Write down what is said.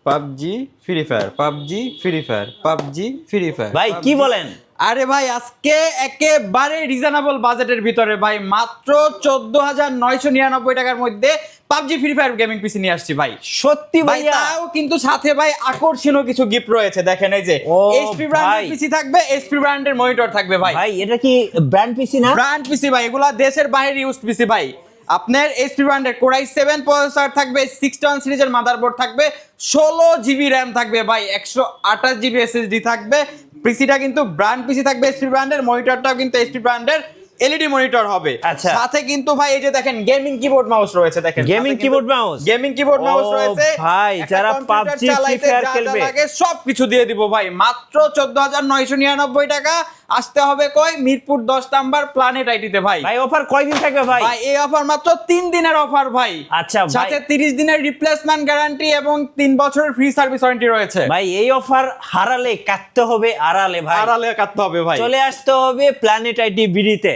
PUBG free fire, PUBG free fire, PUBG free fire. ভাই কি বলেন? আরে ভাই আজকে একেবারে রিজনেবল বাজেটের ভিতরে ভাই মাত্র 14,999 টাকার মধ্যে পাবজি ফ্রি ফায়ার গেমিং পিসি নিয়ে আসছি ভাই। সত্যি ভাই ভাইয়া? তাও কিন্তু সাথে ভাই আকর্ষণীয় কিছু গিফট রয়েছে, দেখেন এই যে ও এইচপি ব্র্যান্ডের ভাই। পিসি থাকবে, এইচপি ব্র্যান্ডের মনিটর থাকবে ভাই। ভাই এটা কি ব্র্যান্ড পিসি না? ব্র্যান্ড পিসি ভাই, এগুলা দেশের বাইরে ইউজ পিসি ভাই। আপনার এইচপি ব্র্যান্ডের কোরাই 7 প্রসেসর থাকবে, 61 সিরিজের মাদারবোর্ড থাকবে, 16 জিবি র্যাম থাকবে ভাই, 128 জিবি এসএসডি থাকবে। পিসিটা কিন্তু ব্র্যান্ড পিসি থাকবে এইচপি ব্র্যান্ডের, মনিটরটাও কিন্তু এইচপি ব্র্যান্ডের এলইডি মনিটর হবে। আচ্ছা। সাথে কিন্তু ভাই এই যে দেখেন গেমিং কিবোর্ড মাউস রয়েছে, দেখেন gaming keyboard mouse? Gaming keyboard mouse ও রয়েছে ভাই, একটা যারা কম্পিউটার PUBG, Free চালাইতে Fire যা যা খেলবে। লাগে সবকিছু দিয়ে দিব ভাই মাত্র 14,999 টাকা। আসতে হবে কই, মিরপুর 10 নাম্বার প্ল্যানেট আইটিতে ভাই। ভাই অফার কয়দিন থাকবে ভাই? ভাই এই অফার মাত্র 3 দিনের অফার ভাই। আচ্ছা ভাই। সাথে 30 দিনের রিপ্লেসমেন্ট গ্যারান্টি এবং 3 বছরের ফ্রি সার্ভিস ওয়ারেন্টি রয়েছে। ভাই এই অফার হারালে কাটতে হবে আড়ালে ভাই। আড়ালে কাটতে হবে ভাই। চলে আসতে হবে প্ল্যানেট আইটি বিডিতে।